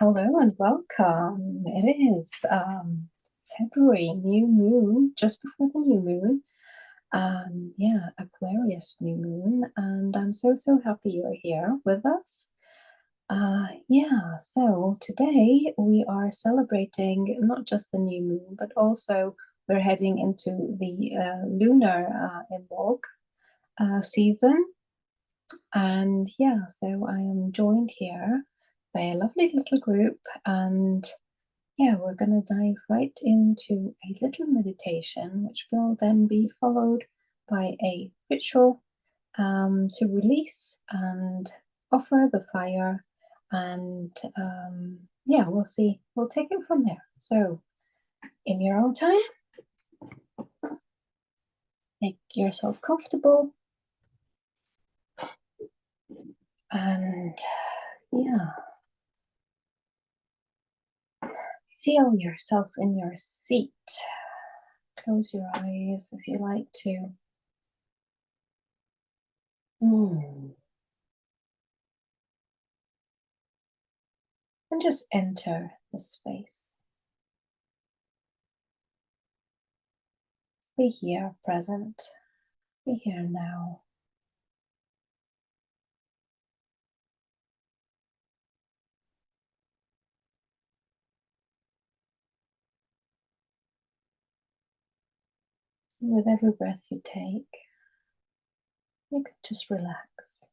Hello and welcome. It is February, new moon, just before the new moon. Yeah, Aquarius new moon, and I'm so happy you're here with us. Yeah, so today we are celebrating not just the new moon, but also we're heading into the lunar Imbolc season. And yeah, so I am joined here by a lovely little group, and yeah, we're going to dive right into a little meditation, which will then be followed by a ritual to release and offer the fire. And yeah, we'll see. We'll take it from there. So, in your own time, make yourself comfortable. And yeah, feel yourself in your seat. Close your eyes if you like to. And just enter the space. Be here, present. Be here now. With every breath you take, you can just relax.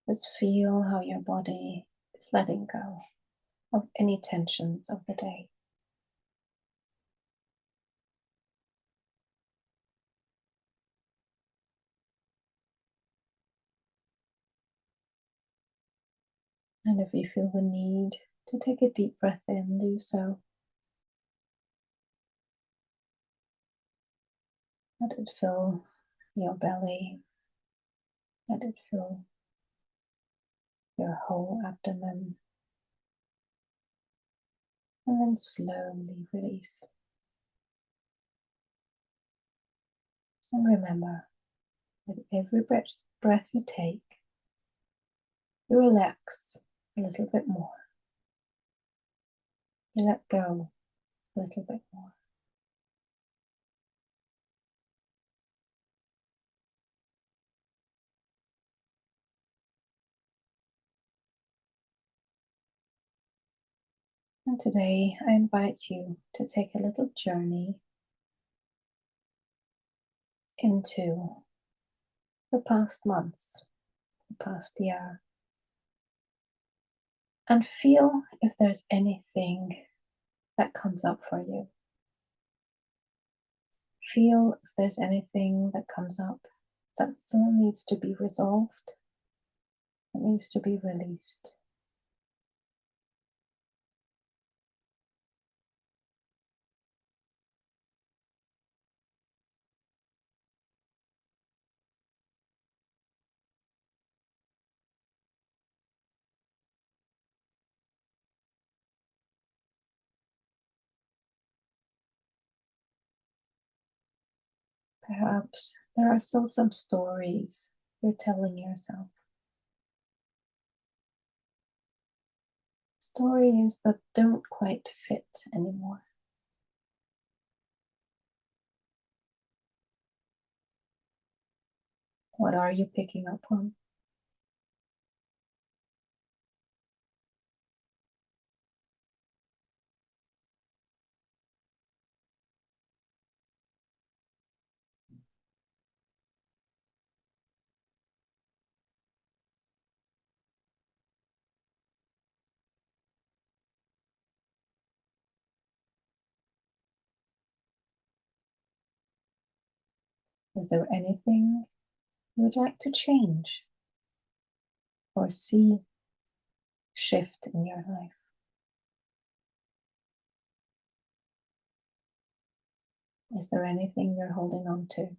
Just feel how your body is letting go of any tensions of the day. And if you feel the need to take a deep breath in, do so. Let it fill your belly. Let it fill your whole abdomen. And then slowly release. And remember, with every breath you take, you relax a little bit more. You let go a little bit more. And today I invite you to take a little journey into the past months, the past year, and feel if there's anything that comes up for you. Feel if there's anything that comes up that still needs to be resolved, that needs to be released. Perhaps there are still some stories you're telling yourself. Stories that don't quite fit anymore. What are you picking up on? Is there anything you would like to change or see shift in your life? Is there anything you're holding on to?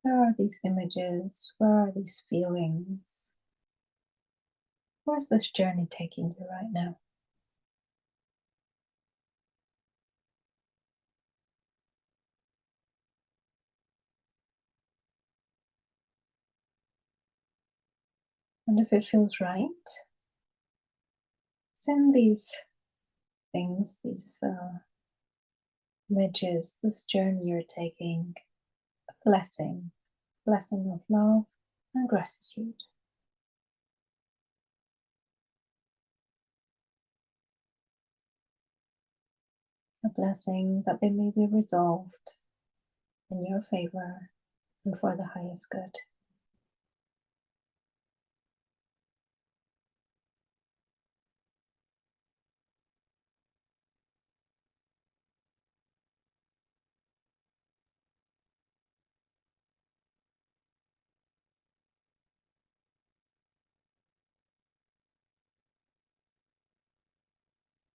Where are these images? Where are these feelings? Where's this journey taking you right now? And if it feels right, send these things, these images, this journey you're taking, a blessing of love and gratitude. A blessing that they may be resolved in your favor and for the highest good.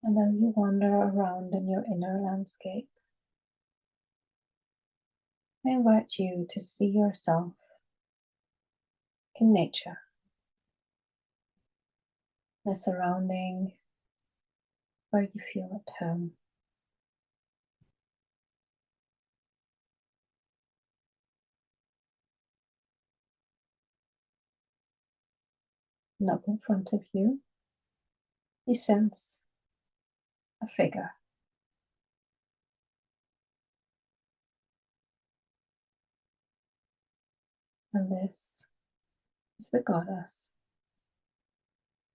And as you wander around in your inner landscape, I invite you to see yourself in nature, a surrounding where you feel at home. And up in front of you, you sense a figure. And this is the goddess,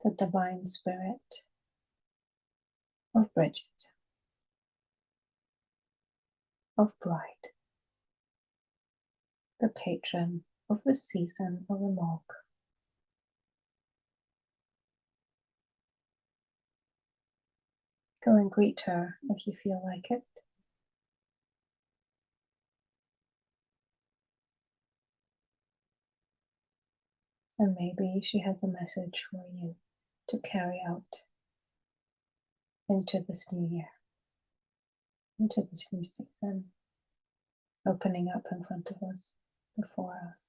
the divine spirit of Bridget, of Bride, the patron of the season of Imbolc. Go and greet her if you feel like it. And maybe she has a message for you to carry out into this new year, into this new season, opening up in front of us, before us.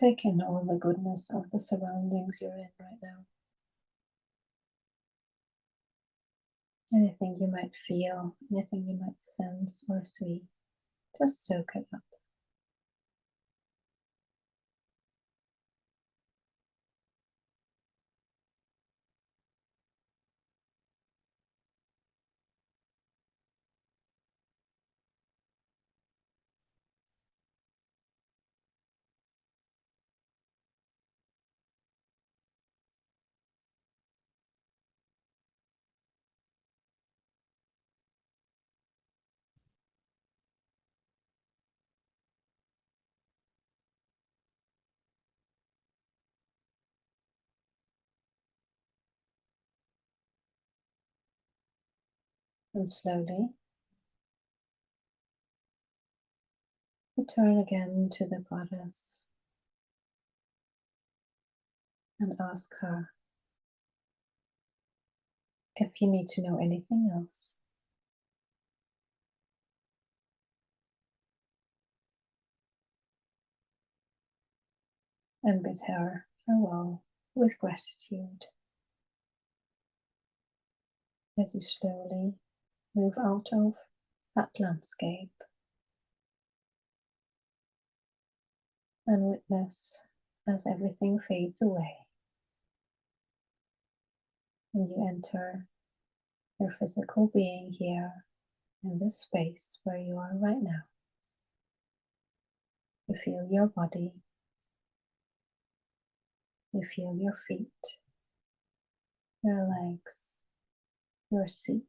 Take in all the goodness of the surroundings you're in right now. Anything you might feel, anything you might sense or see, just soak it up. And slowly, return again to the goddess and ask her if you need to know anything else. And bid her farewell with gratitude as you slowly move out of that landscape and witness as everything fades away and you enter your physical being here in this space where you are right now. You feel your body, you feel your feet, your legs, your seat,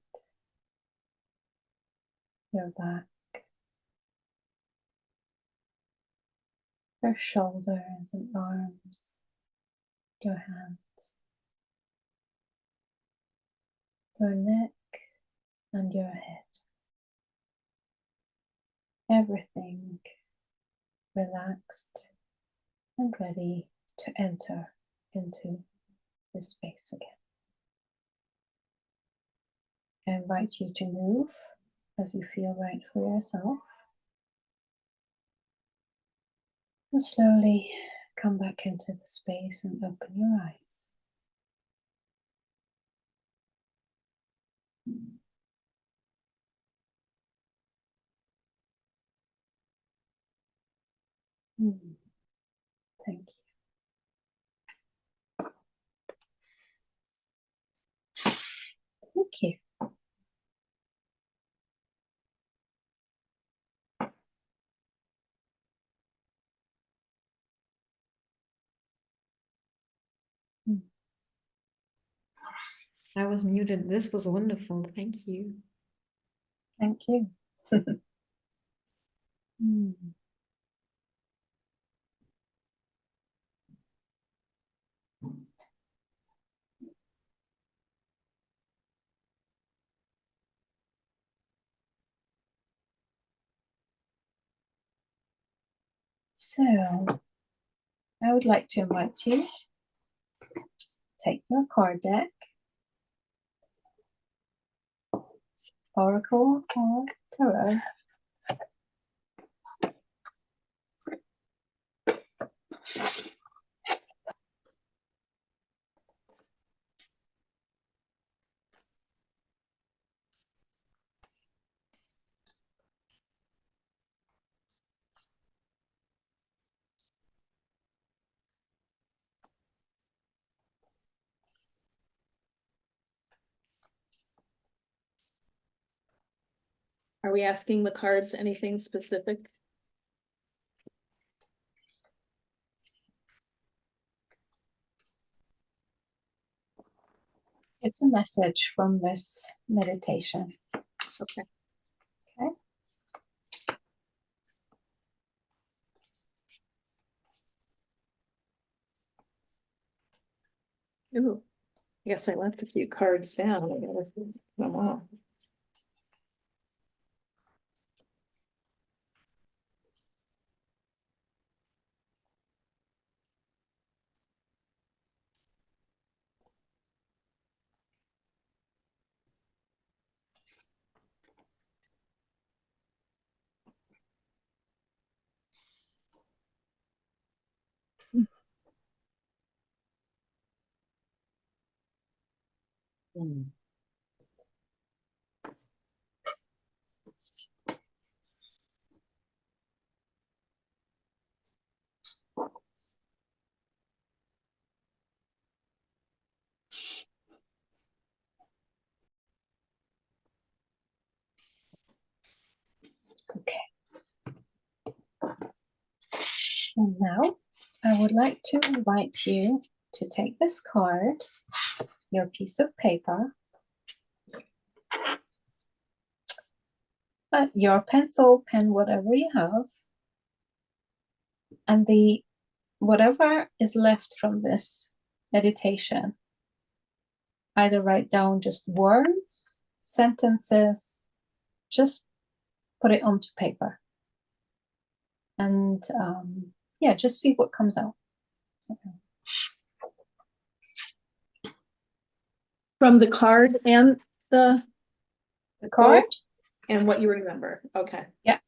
your back, your shoulders and arms, your hands, your neck, and your head. Everything relaxed and ready to enter into this space again. I invite you to move as you feel right for yourself. And slowly come back into the space and open your eyes. Thank you. Thank you. I was muted. This was wonderful. Thank you. Thank you. So, I would like to invite you to take your card deck, Oracle or Tarot. Are we asking the cards anything specific? It's a message from this meditation. Okay. Okay. Ooh, I guess I left a few cards down. I gotta put them all. Okay. And now I would like to invite you to take this card, your piece of paper, your pencil, pen, whatever you have, and whatever is left from this meditation. Either write down just words, sentences, just put it onto paper. And yeah, just see what comes out. Okay. From the card and the card? both, and what you remember. Okay. Yeah.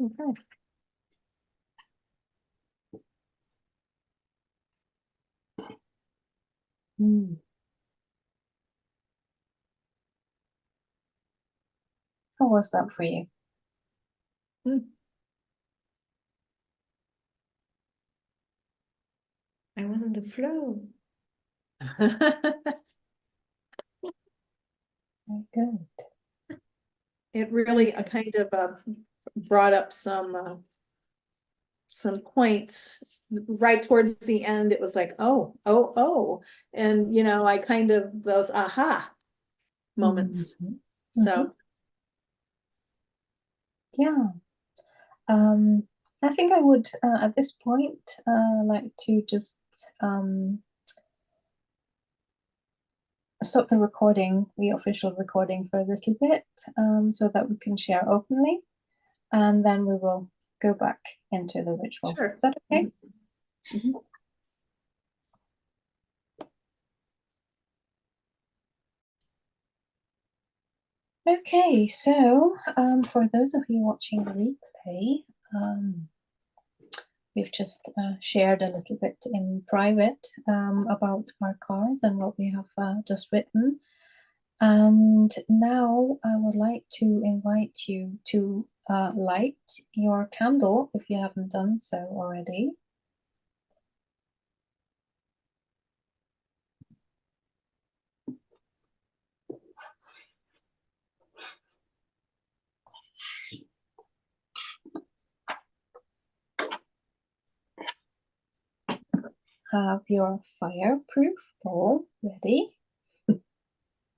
Okay. Mm. How was that for you? I was in the flow. Very good. It really kind of brought up some points right towards the end. It was like, oh, and you know, I kind of those aha moments. Mhm. So Yeah. I think I would at this point like to just stop the recording, the official recording, for a little bit, so that we can share openly, and then we will go back into the ritual. sure. Is that okay? Mhm. Okay, so for those of you watching the replay, we've just shared a little bit in private about our cards and what we have just written. And now I would like to invite you to light your candle if you haven't done so already. Have your fireproof bowl ready.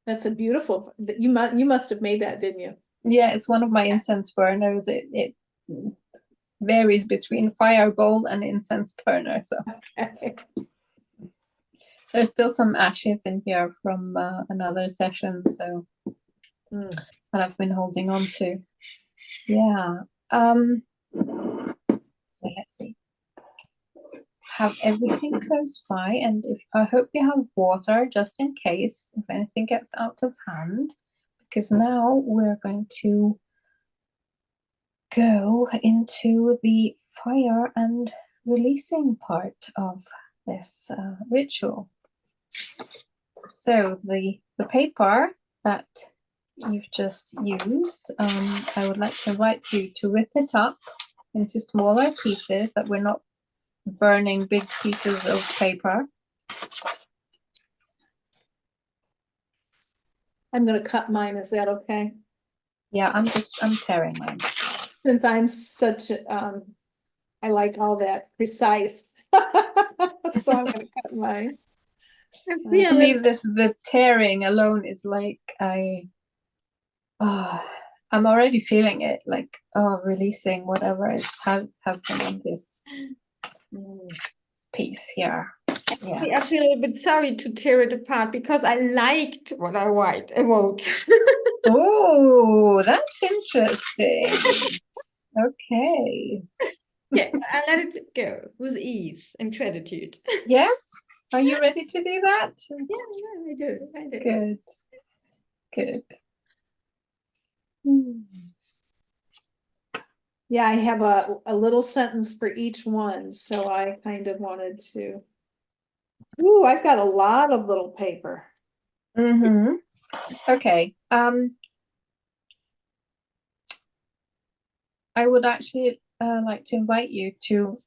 That's a beautiful. You must have made that, didn't you? Yeah, it's one of my incense burners. It varies between fire bowl and incense burner. So Okay. there's still some ashes in here from another session. So that I've been holding on to. Yeah. So let's see. Have everything close by, and if I hope you have water just in case if anything gets out of hand, because now we're going to go into the fire and releasing part of this ritual. So the paper that you've just used, I would like to invite you to rip it up into smaller pieces, that we're not burning big pieces of paper. I'm going to cut mine. Is that okay? Yeah, I'm tearing mine. Since I'm such I like all that precise. So I'm going to cut mine. For me, the tearing alone is like I'm already feeling it, like releasing whatever has been on this piece here. Yeah. I feel a little bit sorry to tear it apart because I liked what I wrote. Oh, that's interesting. Okay. Yeah, I let it go with ease and gratitude. Yes. Are you ready to do that? Yeah, I do. Good. Good. Hmm. Yeah, I have a little sentence for each one, so I kind of wanted to. Ooh, I've got a lot of little paper. Mm-hmm. Okay. I would actually like to invite you to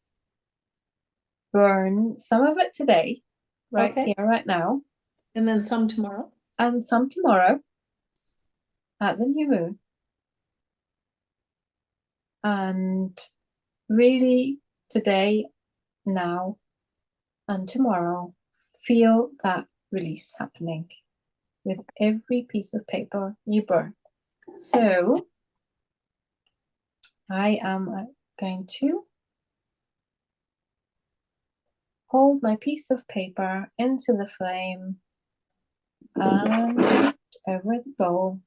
burn some of it today, right Okay. here, right now, And then some tomorrow. and some tomorrow at the new moon. And really today, now, and tomorrow, feel that release happening with every piece of paper you burn. So I am going to hold my piece of paper into the flame and over the bowl.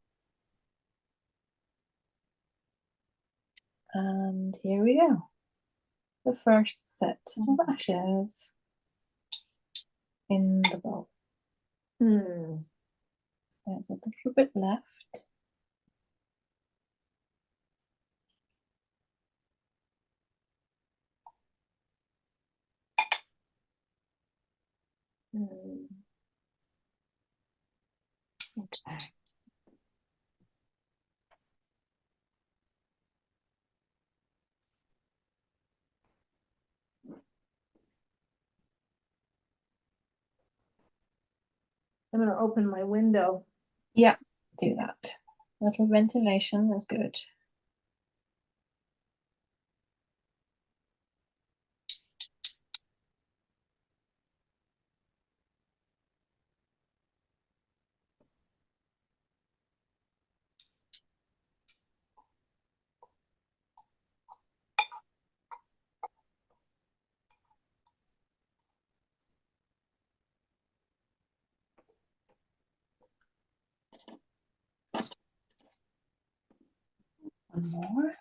And here we go. The first set of ashes in the bowl. There's a little bit left. Okay. I'm going to open my window. Yeah, do that. Little ventilation is good. One more.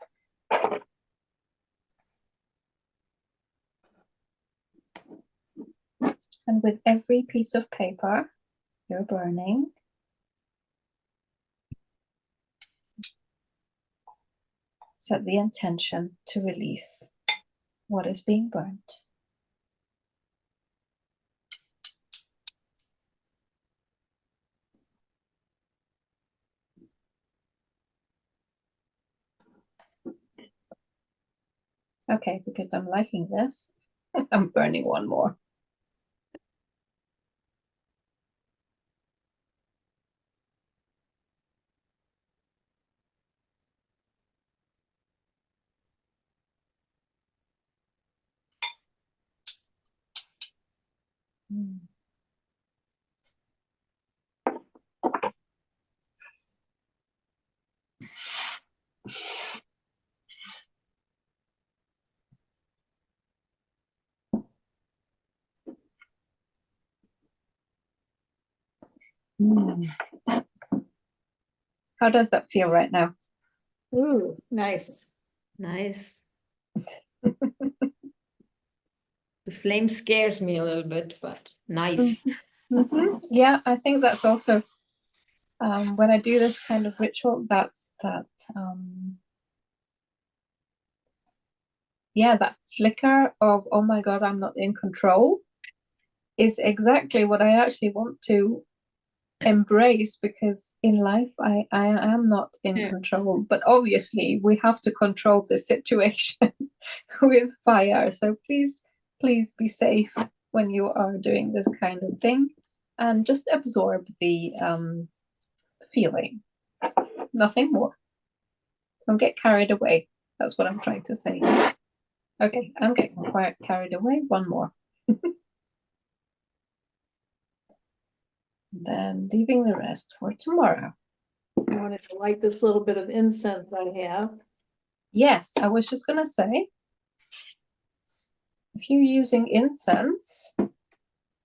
And with every piece of paper you're burning, set the intention to release what is being burnt. Okay, because I'm liking this, I'm burning one more. How does that feel right now? Ooh, nice. Nice. The flame scares me a little bit, but nice. Yeah, I think that's also when I do this kind of ritual, that yeah, that flicker of, oh my God, I'm not in control, is exactly what I actually want to embrace, because in life I am not in control, but obviously we have to control the situation with fire. So please be safe when you are doing this kind of thing, and just absorb the feeling, nothing more. Don't get carried away. That's what I'm trying to say. Okay, I'm getting quite carried away. One more. Then leaving the rest for tomorrow. I wanted to light this little bit of incense I have. Yes, I was just gonna say, if you're using incense,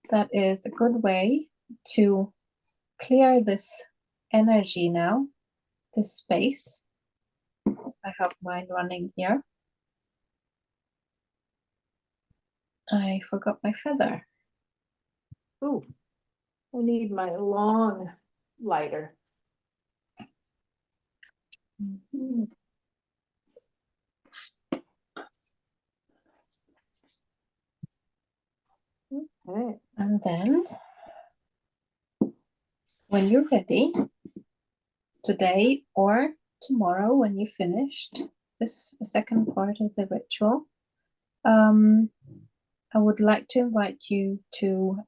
that is a good way to clear this energy now, this space. I have mine running here. I forgot my feather. Ooh, I need my long lighter. Okay. And then, when you're ready, today or tomorrow, when you finished this second part of the ritual, I would like to invite you to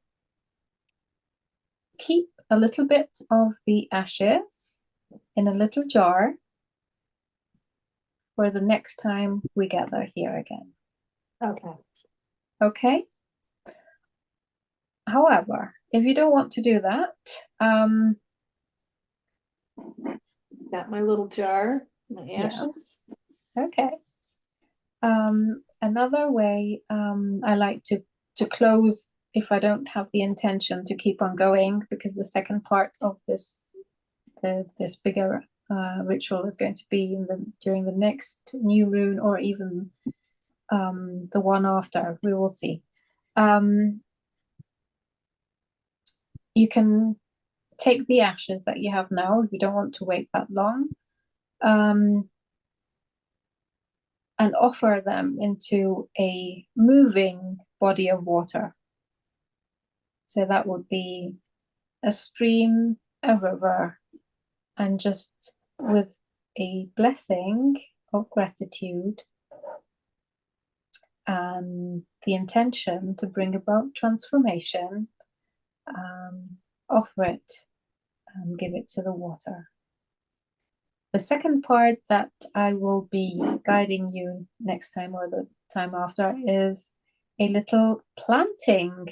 keep a little bit of the ashes in a little jar for the next time we gather here again. Okay. Okay? However, if you don't want to do that, Got my little jar, my yeah. ashes. Okay. Another way I like to close, if I don't have the intention to keep on going, because the second part of this bigger ritual is going to be during the next new moon, or even the one after. We will see. You can take the ashes that you have now if you don't want to wait that long, and offer them into a moving body of water. So that would be a stream, a river, and just with a blessing of gratitude and the intention to bring about transformation, offer it and give it to the water. The second part that I will be guiding you next time or the time after is a little planting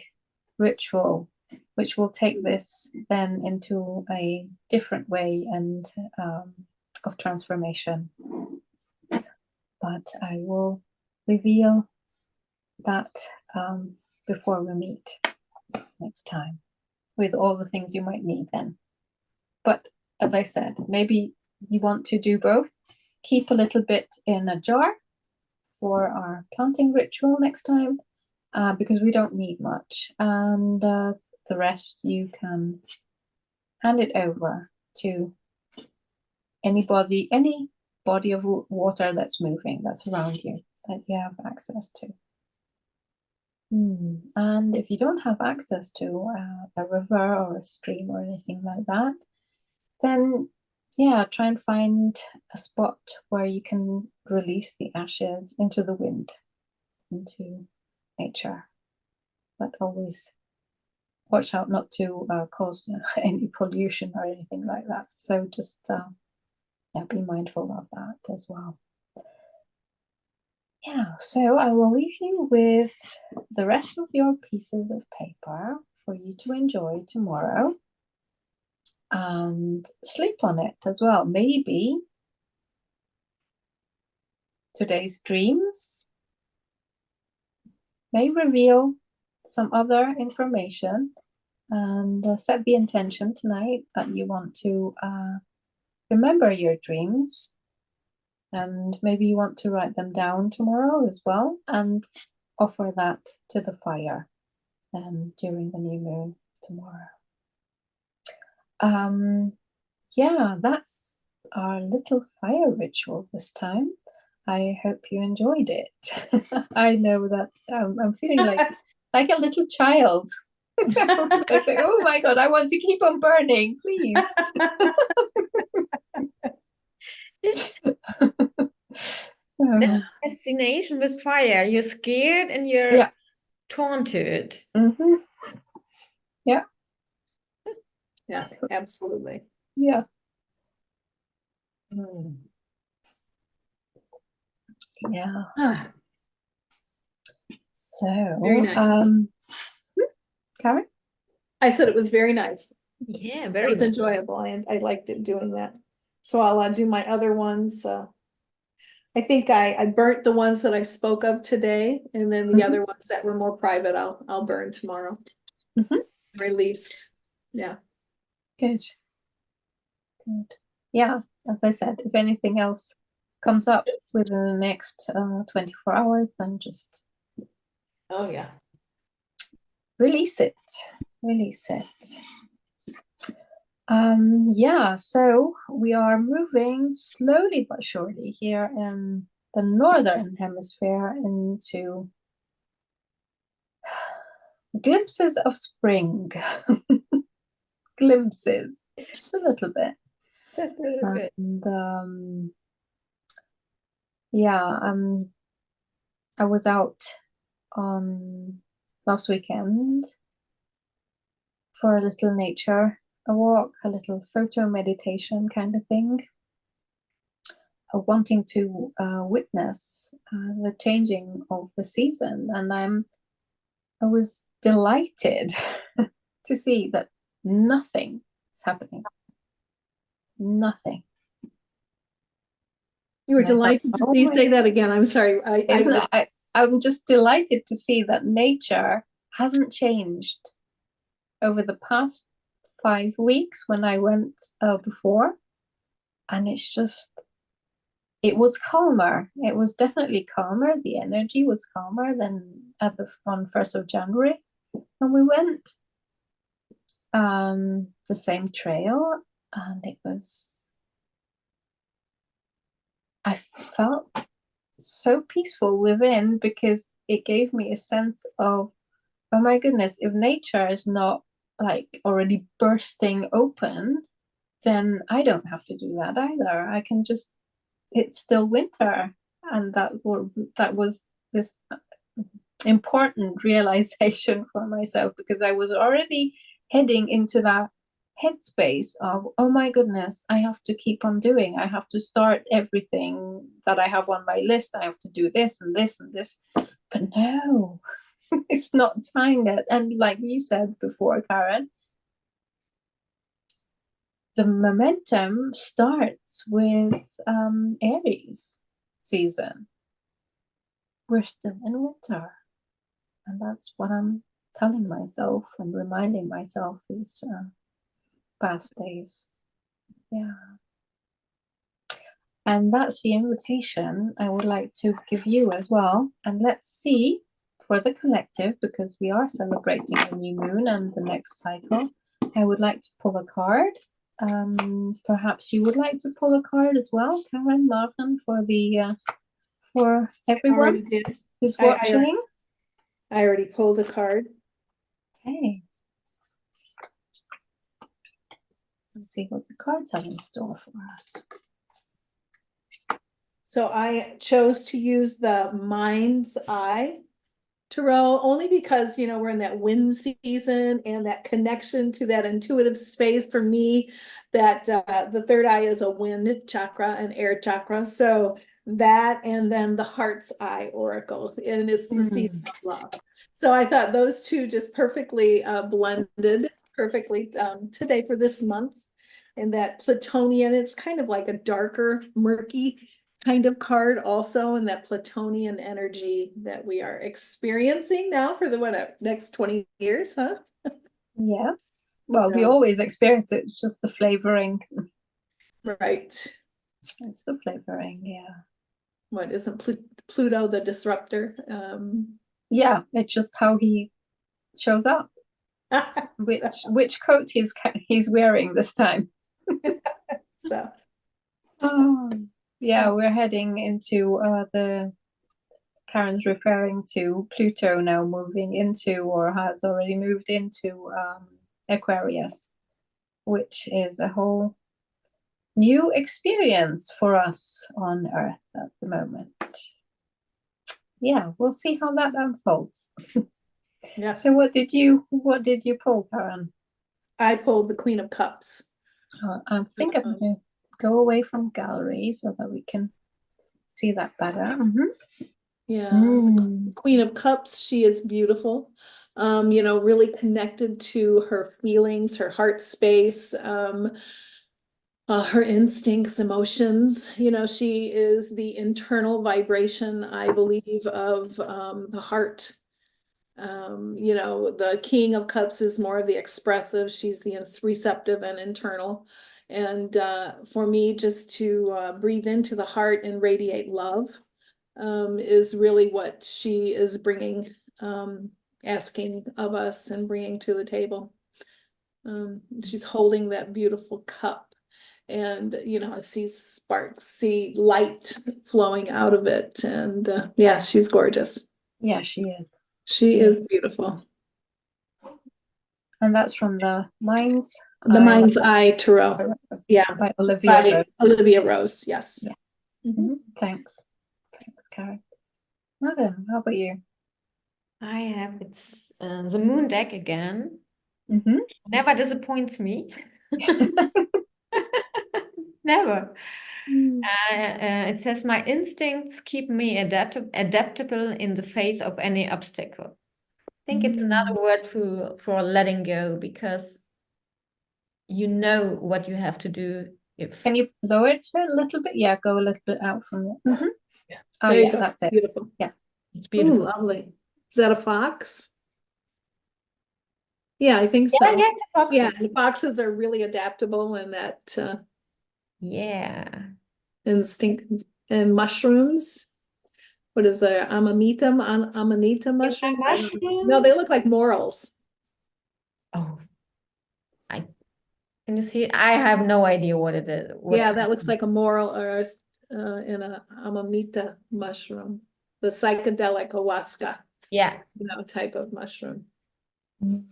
ritual, which will take this then into a different way and of transformation. But I will reveal that before we meet next time with all the things you might need then. But as I said, maybe you want to do both. Keep a little bit in a jar for our planting ritual next time, because we don't need much. And the rest you can hand it over to any body of water that's moving, that's around you, that you have access to. And if you don't have access to a river or a stream or anything like that, then yeah, try and find a spot where you can release the ashes into the wind, into nature. But always watch out not to cause any pollution or anything like that. So just yeah, be mindful of that as well. Yeah, so I will leave you with the rest of your pieces of paper for you to enjoy tomorrow and sleep on it as well. Maybe today's dreams may reveal some other information, and set the intention tonight that you want to remember your dreams, and maybe you want to write them down tomorrow as well and offer that to the fire during the new moon tomorrow. Yeah, that's our little fire ritual this time. I hope you enjoyed it. I know that I'm feeling like a little child. I say, oh my God, I want to keep on burning, please. So, Fascination with fire. You're scared and you're torn to it. Yeah. Yes, absolutely. Yeah. Yeah. So, very nice. Karen? I said it was very nice. Yeah, It very was nice. enjoyable, and I liked it doing that. So I'll do my other ones. I think I burnt the ones that I spoke of today, and then the other ones that were more private, I'll burn tomorrow. Release. Yeah. Good. Good. Yeah, as I said, if anything else comes up within the next 24 hours, then just release it. Release it. Yeah, so we are moving slowly but surely here in the northern hemisphere into glimpses of spring. Glimpses, just a little bit. Just a little bit. And yeah, I was out on last weekend for a little nature, a walk, a little photo meditation kind of thing, wanting to witness the changing of the season. And I was delighted to see that nothing is happening. Nothing. You were delighted to see, say that again. I'm sorry. I'm just delighted to see that nature hasn't changed over the past 5 weeks when I went before. And it's just, it was calmer. It was definitely calmer. The energy was calmer than on 1st of January. And we went the same trail, and I felt so peaceful within, because it gave me a sense of oh my goodness, if nature is not like already bursting open, then I don't have to do that either. I can just, it's still winter. And that was this important realization for myself, because I was already heading into that headspace of, oh my goodness, I have to keep on doing. I have to start everything that I have on my list. I have to do this and this and this. But no, it's not time yet. And like you said before, Karen, the momentum starts with Aries season. We're still in winter. And that's what I'm telling myself and reminding myself these past days. Yeah. And that's the invitation I would like to give you as well. And let's see for the collective, because we are celebrating a new moon and the next cycle. I would like to pull a card. Perhaps you would like to pull a card as well, Karen, Martin, for everyone Already did. who's watching. I already pulled a card. Okay. Let's see what the cards have in store for us. So I chose to use the Mind's Eye Tarot only because, we're in that wind season and that connection to that intuitive space for me, that the third eye is a wind chakra, an air chakra. So that, and then the Heart's Eye Oracle, and it's the season of love. So I thought those two just perfectly blended perfectly today for this month. And that Plutonian, it's kind of like a darker, murky kind of card also, in that Plutonian energy that we are experiencing now for the next 20 years, huh? Yes. Well, we always experience it. It's just the flavoring. Right. It's the flavoring, yeah. What isn't Pluto the disruptor? Yeah, it's just how he shows up. Which coat he's wearing this time. So. Oh, yeah, we're heading into Karen's referring to Pluto now moving into, or has already moved into, Aquarius, which is a whole new experience for us on Earth at the moment. Yeah, we'll see how that unfolds. Yes. So what did you pull, Karen? I pulled the Queen of Cups. I think I'm going to go away from gallery so that we can see that better. Yeah, Queen of Cups, she is beautiful. Really connected to her feelings, her heart space, her instincts, emotions. She is the internal vibration, I believe, of the heart. The King of Cups is more of the expressive. She's the receptive and internal. And for me, just to breathe into the heart and radiate love is really what she is bringing, asking of us and bringing to the table. She's holding that beautiful cup, and I see sparks, see light flowing out of it, and yeah, she's gorgeous. Yeah, she is. She is beautiful. And that's from the Mind's Eye Tarot. Yeah, by Olivia Rose. Yes. Yeah. Thanks, Karen. Madam, how about you? I have the moon deck again. Never disappoints me. Never. It says, my instincts keep me adaptable in the face of any obstacle. I think it's another word for letting go, because you know what you have to do. Can you lower it a little bit? Yeah, go a little bit out from it. Yeah. Oh, yeah, that's it. Beautiful. Yeah, it's beautiful. Ooh, lovely. Is that a fox? Yeah, I think so. Yeah, it's a fox. Yeah, the foxes are really adaptable, in that instinct. And mushrooms. What is the amanita mushrooms? No, they look like morels. Oh, can you see? I have no idea what it is. Yeah, that looks like a morel, or in a amanita mushroom, the psychedelic ayahuasca. Yeah, type of mushroom. Mm.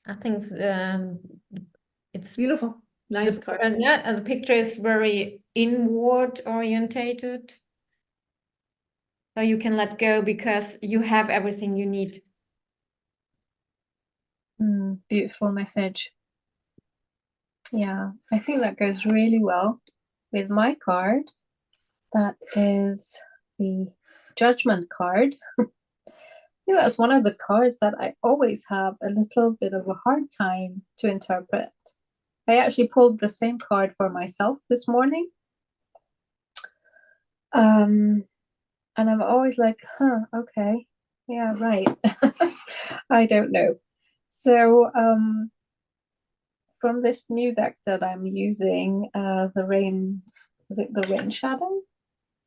I think it's Beautiful. Nice card. the picture is very inward orientated. So you can let go because you have everything you need. Beautiful message. Yeah, I think that goes really well with my card. That is the Judgment card. I think that's one of the cards that I always have a little bit of a hard time to interpret. I actually pulled the same card for myself this morning. And I'm always like, okay, yeah, right. I don't know. So from this new deck that I'm using, the Rain, is it the Rain Shadow?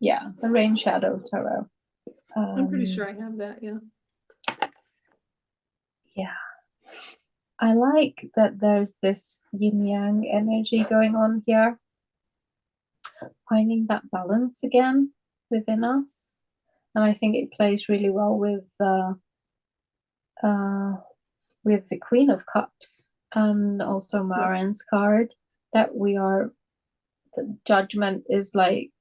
Yeah, the Rain Shadow Tarot. I'm pretty sure I have that, yeah. Yeah. I like that there's this yin-yang energy going on here, finding that balance again within us. And I think it plays really well with the Queen of Cups and also Marin's card, that the judgment is like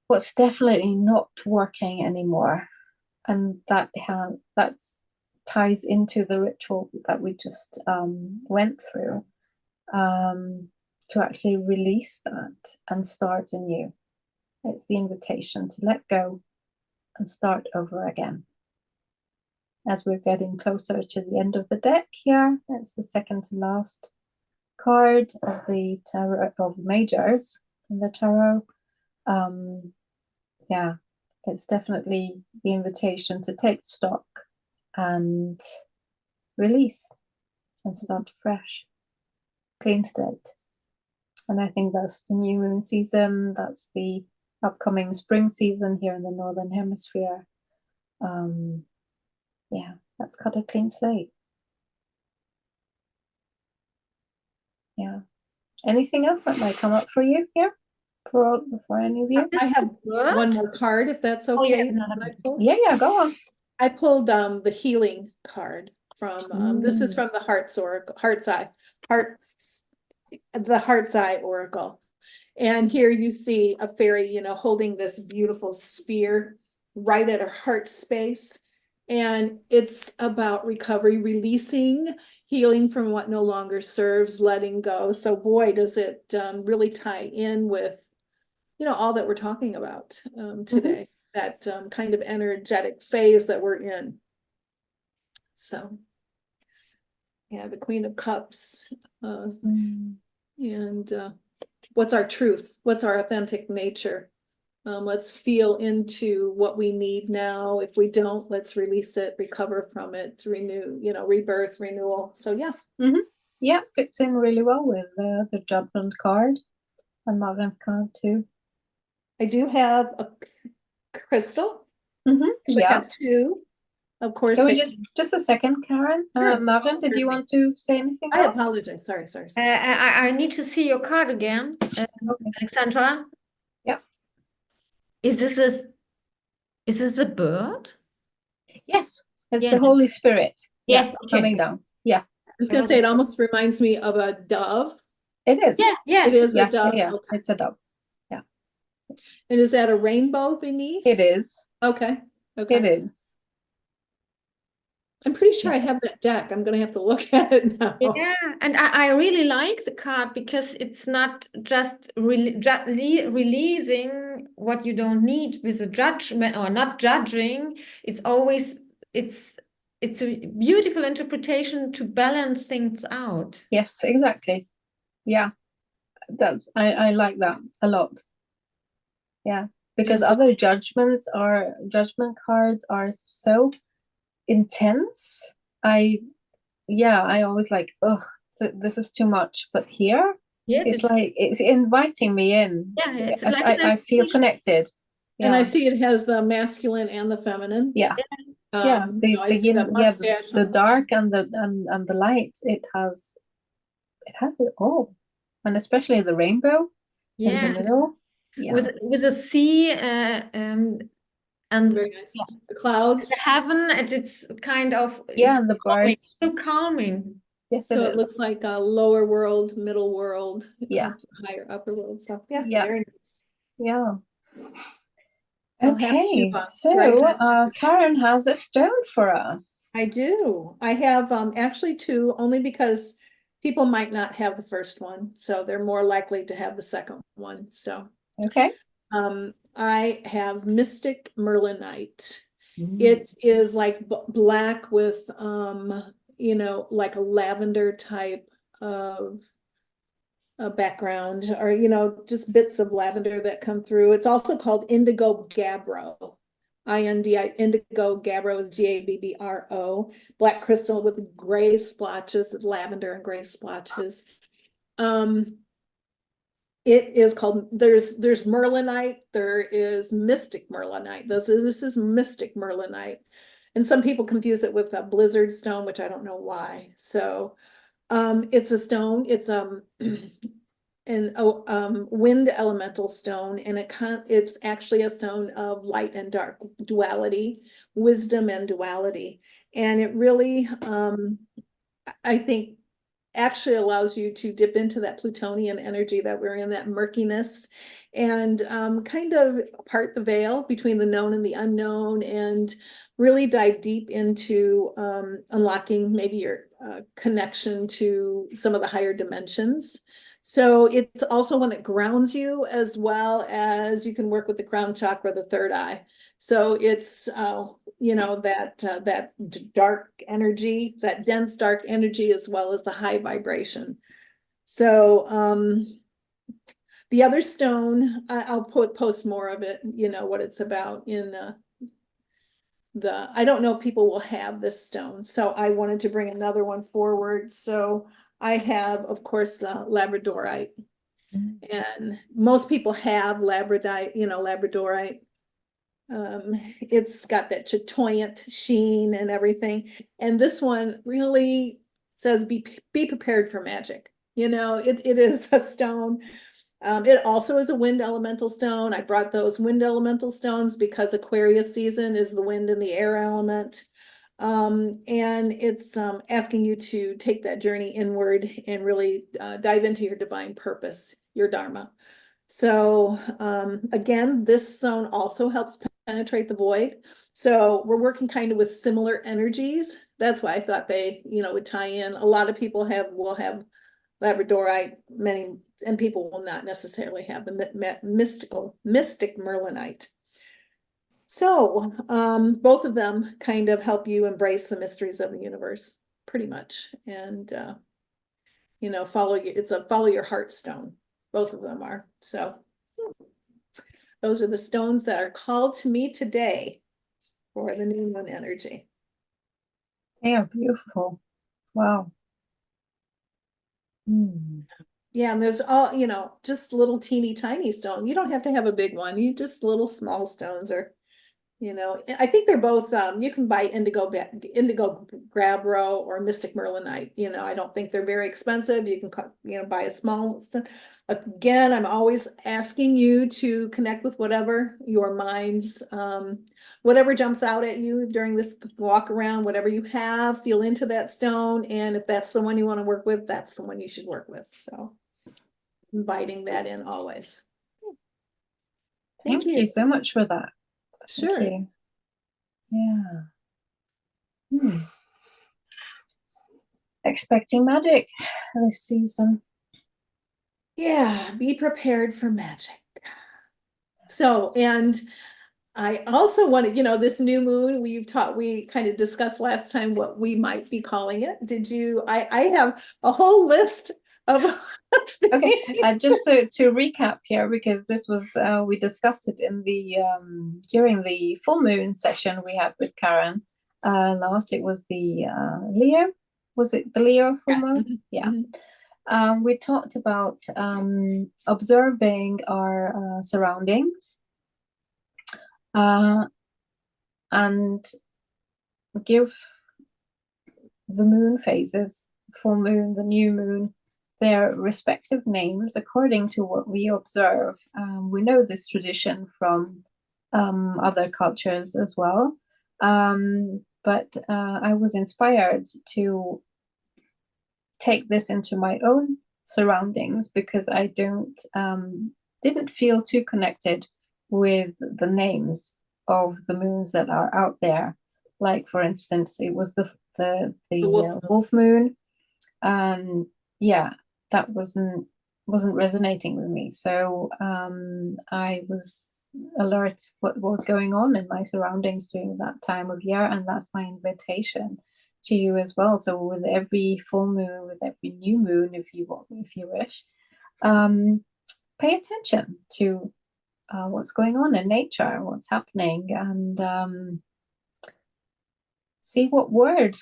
what's definitely not working anymore, and that's ties into the ritual that we just went through, to actually release that and start anew. It's the invitation to let go and start over again. As we're getting closer to the end of the deck here, it's the second to last card of the tarot of majors in the tarot. Yeah, it's definitely the invitation to take stock and release and start fresh, clean slate. And I think that's the new moon season. That's the upcoming spring season here in the Northern Hemisphere. Yeah, let's cut a clean slate. Yeah. Anything else that might come up for you here? For any of you? I have one more card, if that's Oh, yeah, okay. Yeah, go on. I pulled the healing card from this is from the Heart's Oracle, the Heart's Eye Oracle. And here you see a fairy, holding this beautiful sphere right at her heart space. And it's about recovery, releasing, healing from what no longer serves, letting go. So boy, does it really tie in with, all that we're talking about today, that kind of energetic phase that we're in. So, yeah, the Queen of Cups. And what's our truth? What's our authentic nature? Let's feel into what we need now. If we don't, let's release it, recover from it, renew, rebirth, renewal. So yeah. Yeah, fits in really well with the Judgment card and Marin's card too. I do have a crystal. Yeah. I have two. Of course. Can we just a second, Karen? Marin, did you want to say anything else? I apologize. Sorry. I need to see your card again, Okay. Alexandra. Yeah. Is this a bird? Yes, it's the Holy Spirit. Yeah, okay. Coming down. Yeah. I was gonna say it almost reminds me of a dove. It is. Yeah. It is a dove. Yeah. Okay. It's a dove. Yeah. And is that a rainbow beneath? It is. Okay. It is. I'm pretty sure I have that deck. I'm gonna have to look at it now. Yeah, and I really like the card because it's not just releasing what you don't need with a judgment or not judging. It's always it's a beautiful interpretation to balance things out. Yes, exactly. Yeah, I like that a lot. Yeah, because other judgment cards are so intense. I always like, this is too much. But here, it's like it's inviting me in. Yeah, it's I feel connected. And I see it has the masculine and the feminine. Yeah. The dark and the light. It has it all, and especially the rainbow in the middle. Yeah. With a sea And Very nice. yeah, The clouds. the heaven, it's kind of, Yeah, it's the calming, birds. so calming. Yes, So it it is. looks like a lower world, middle world, Yeah. higher upper world. So yeah, Yeah. very nice. Yeah. I'll have to Okay, write so on. Karen has a stone for us. I do. I have actually two, only because people might not have the first one, so they're more likely to have the second one. So Okay. I have Mystic Merlinite. Mm. It is like black with you know, like a lavender type of a background, or you know, just bits of lavender that come through. It's also called Indigo Gabbro. Indigo Gabbro is Gabbro. Black crystal with gray splotches, lavender and gray splotches. It is called, there's Merlinite, there is Mystic Merlinite. This is Mystic Merlinite. And some people confuse it with a blizzard stone, which I don't know why. So it's a stone, it's an wind elemental stone, and it's actually a stone of light and dark duality, wisdom and duality. And it really I think actually allows you to dip into that Plutonian energy that we're in, that murkiness, and kind of part the veil between the known and the unknown, and really dive deep into unlocking maybe your connection to some of the higher dimensions. So it's also one that grounds you, as well as you can work with the crown chakra, the third eye. So it's you know, that dark energy, that dense dark energy, as well as the high vibration. So the other stone, I'll post more of it, you know, what it's about in I don't know if people will have this stone, so I wanted to bring another one forward. So I have, of course, Labradorite. Mm. And most people have Labradorite, you know, Labradorite. It's got that chatoyant sheen and everything. And this one really says be prepared for magic. You know, it is a stone. It also is a wind elemental stone. I brought those wind elemental stones because Aquarius season is the wind and the air element. And it's asking you to take that journey inward and really dive into your divine purpose, your dharma. So again, this zone also helps penetrate the void. So we're working kind of with similar energies. That's why I thought they, you know, would tie in. A lot of people will have Labradorite, many, and people will not necessarily have the mystic Merlinite. So both of them kind of help you embrace the mysteries of the universe, pretty much. And you know, it's a follow your heart stone. Both of them are. So those are the stones that are called to me today for the new moon energy. They are beautiful. Wow. Mm. Yeah, and there's all, you know, just little teeny tiny stone. You don't have to have a big one. You just little small stones are, you know, I think they're both, you can buy Indigo Gabbro or Mystic Merlinite. You know, I don't think they're very expensive. You can, you know, buy a small stone. Again, I'm always asking you to connect with whatever your mind's, whatever jumps out at you during this walk around, whatever you have, feel into that stone. And if that's the one you want to work with, that's the one you should work with. So inviting that in always. Thank you so much for that. Thank Sure. you. Yeah. Hmm. Expecting magic this season. Yeah, be prepared for magic. So, and I also wanted, you know, this new moon, we kind of discussed last time what we might be calling it. Did you, I have a whole list of. Okay, just to recap here, because this was, we discussed it in the, during the full moon session we had with Karen. Last, it was the Leo, was it the Leo full moon? Yeah. We talked about observing our surroundings and give the moon phases, full moon, the new moon, their respective names according to what we observe. We know this tradition from other cultures as well. But I was inspired to take this into my own surroundings because I didn't feel too connected with the names of the moons that are out there. Like, for instance, it was the wolf moon, and yeah, that wasn't resonating with me. So I was alert what was going on in my surroundings during that time of year, and that's my invitation to you as well. So with every full moon, with every new moon, if you wish, pay attention to what's going on in nature, what's happening, and see what word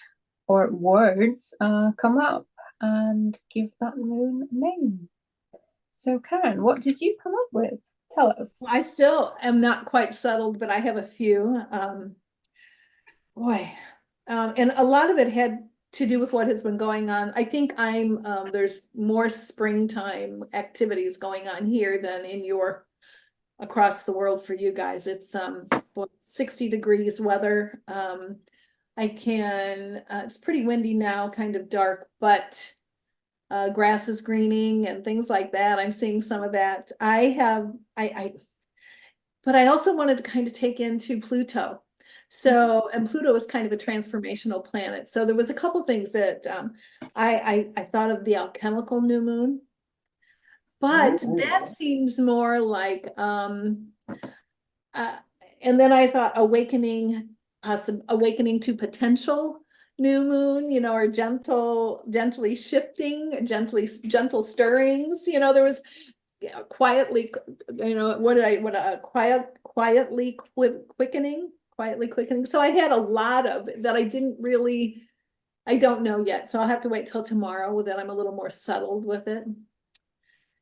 or words come up, and give that moon a name. So Karen, what did you come up with? Tell us. I still am not quite settled, but I have a few. And a lot of it had to do with what has been going on. I think there's more springtime activities going on here than across the world for you guys. It's 60 degrees weather. It's pretty windy now, kind of dark, but grass is greening and things like that. I'm seeing some of that. But I also wanted to kind of take into Pluto. So, and Pluto is kind of a transformational planet. So there was a couple things that I thought of the alchemical new moon, but that seems more like, and then I thought awakening to potential new moon, or gently shifting, gentle stirrings. There was quietly, quietly quickening. So I had a lot of that I don't know yet. So I'll have to wait till tomorrow that I'm a little more settled with it.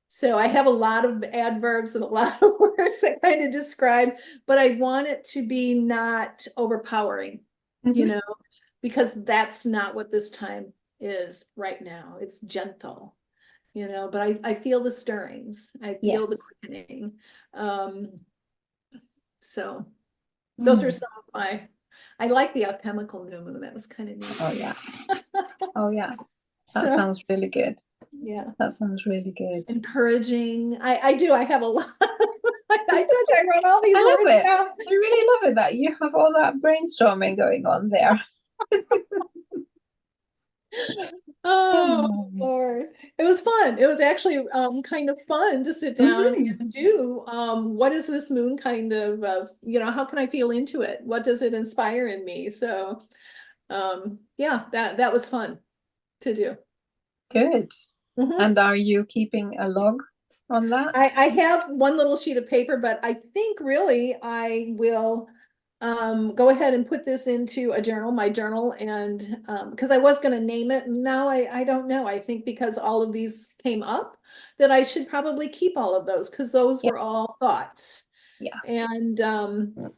So I have a lot of adverbs and a lot of words that kind of describe, but I want it to be not overpowering, because that's not what this time is right now. It's gentle, but I feel the stirrings. I feel the quickening. So those are some of I like the alchemical new moon. That was kind of neat. Oh yeah. Oh yeah. That sounds really good. Yeah. That sounds really good. Encouraging. I do. I have a lot. I wrote all these words down. I really love it that you have all that brainstorming going on there. Oh Lord. It was fun. It was actually kind of fun to sit down and do what is this moon kind of how can I feel into it? What does it inspire in me? So yeah, that was fun to do. Good. And are you keeping a log on that? I have one little sheet of paper, but I think really I will go ahead and put this into my journal, and because I was going to name it, and now I don't know. I think because all of these came up that I should probably keep all of those, because those were all thoughts. Yeah. And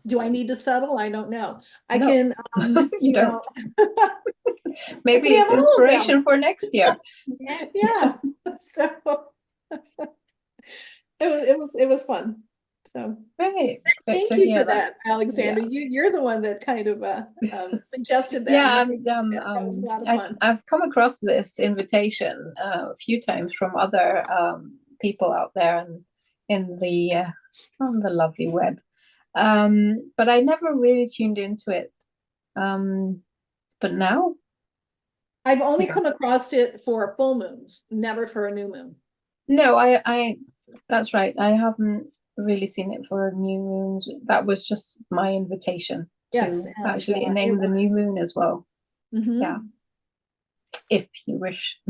do I need to settle? I don't know. I No. can you don't. Maybe it's inspiration for next year. Yeah. So it was fun. So great. Thank you for that, Alexander. Yeah. You're the one that kind of suggested that. Yeah, that was a lot of fun. I've come across this invitation a few times from other people out there and in the on the lovely web, but I never really tuned into it. But now I've only come across it for full moons, never for a new moon. No, I that's right. I haven't really seen it for new moons. That was just my invitation to actually name the new moon as well. Yeah, if you wish.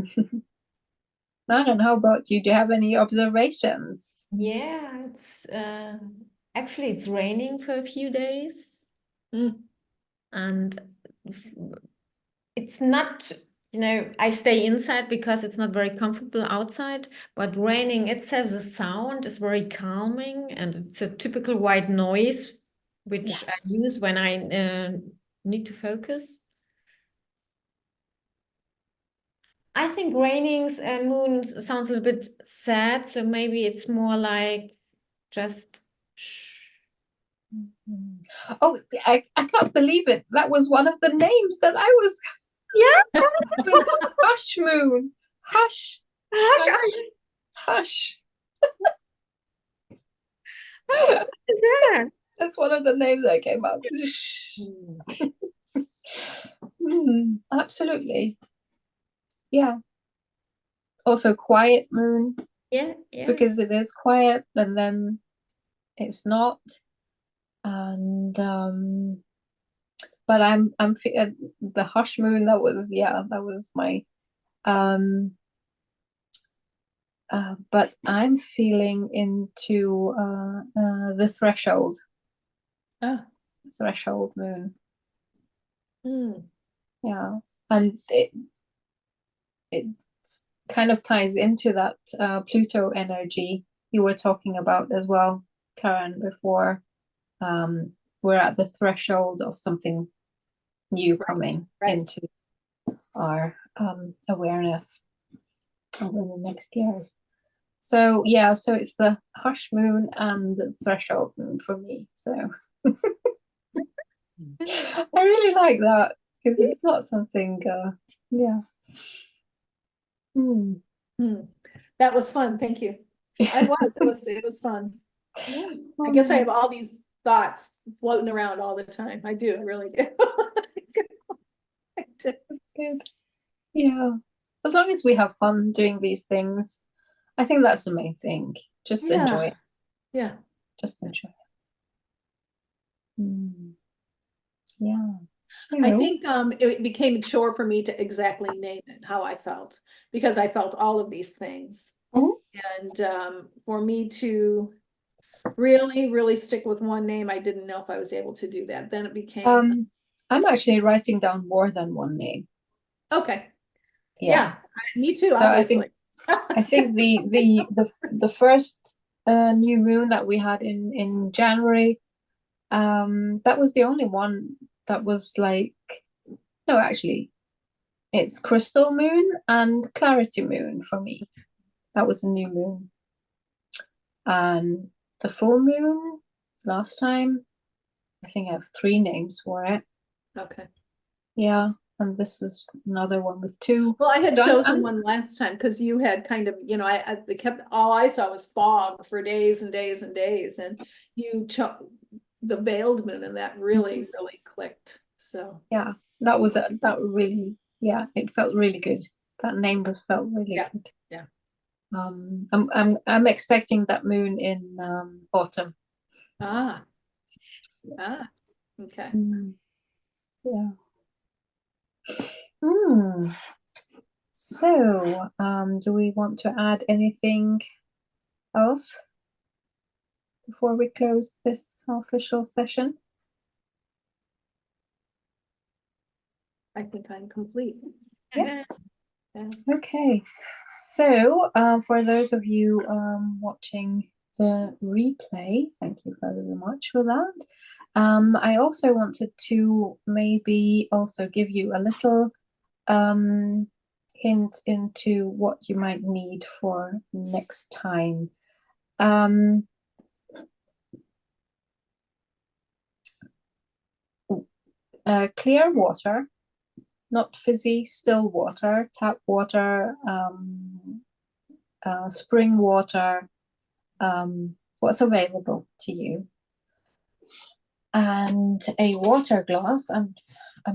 Maren, how about you? Do you have any observations? Yeah, it's actually it's raining for a few days, and it's not. I stay inside because it's not very comfortable outside, but raining itself, the sound is very calming, and it's a typical white noise, which I use when I need to focus. I think raining moons sounds a little bit sad, so maybe it's more like just Oh, I can't believe it. That was one of the names that I was. Yeah. It was Hush Moon. Hush. Hush, Hush. Hush. yeah. That's one of the names that came up. Absolutely. Yeah. Also, quiet moon, Yeah, yeah. because it is quiet and then it's not. And but I'm the Hush Moon, that was my but I'm feeling into the threshold Ah, moon. mm, Yeah. And it kind of ties into that Pluto energy you were talking about as well, Karen, before. We're at the threshold of something new coming into our awareness over the next years. So yeah, so it's the Hush Moon and the Threshold Moon for me. So I really like that, because it's not something yeah. mm. That was fun. Thank you. It was fun. Yeah. I guess I have all these thoughts floating around all the time. I do, I really do. I do. Good. Yeah. As long as we have fun doing these things, I think that's the main thing. Just enjoy it. Yeah. Just enjoy it. Yeah. I So, think it became a chore for me to exactly name it how I felt, because I felt all of these things. Mhm. And for me to really, really stick with one name, I didn't know if I was able to do that. Then it became I'm actually writing down more than one name. okay. Yeah. Yeah, me too, So obviously. I think the first new moon that we had in January, that was the only one that was like, no, actually, it's crystal moon and clarity moon for me. That was a new moon. And the full moon last time, I think I have 3 names for it. Okay. Yeah, and this is another one with 2. Well, I had So chosen one last time because you had kind of, I kept, all I saw was fog for days and days and days, and you chose the veiled moon, and that really, really clicked. So yeah, that really, yeah, it felt really good. That name was felt really good. Yeah. I'm expecting that moon in autumn. Ah, okay. Yeah. So, do we want to add anything else before we close this official session? I think I'm complete. Yeah. Yeah. Okay. So, for those of you watching the replay, thank you very much for that. I also wanted to maybe also give you a little hint into what you might need for next time. Clear water, not fizzy, still water, tap water, spring water, what's available to you. And a water glass. I'm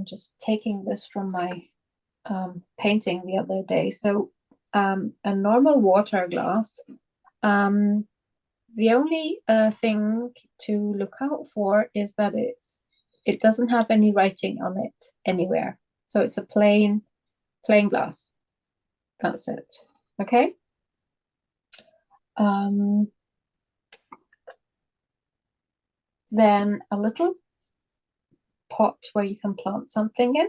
just taking this from my painting the other day. So a normal water glass. The only thing to look out for is that it doesn't have any writing on it anywhere. So it's a plain glass. That's it. Okay. Then a little pot where you can plant something in.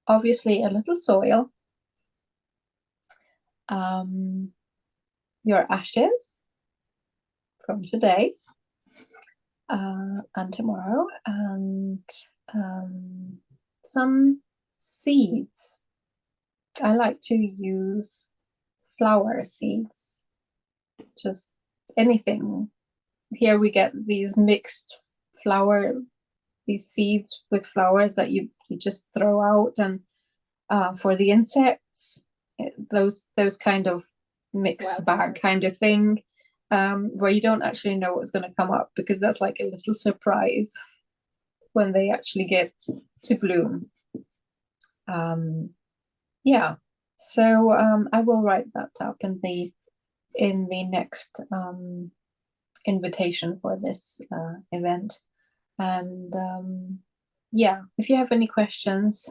Obviously, a little soil. Your ashes from today and tomorrow, and some seeds. I like to use flower seeds, just anything here we get these mixed these seeds with flowers that you just throw out, and for the insects, those kind of mixed bag kind of thing, where you don't actually know what's going to come up, because that's like a little surprise when they actually get to bloom. Yeah, so I will write that up in the next invitation for this event. And yeah, if you have any questions,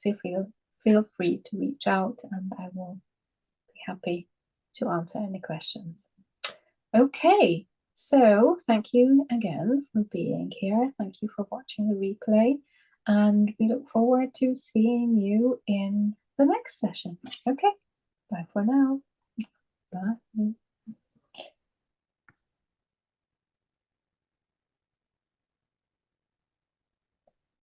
feel free to reach out, and I will be happy to answer any questions. Okay, so thank you again for being here. Thank you for watching the replay, and we look forward to seeing you in the next session. Okay, bye for now.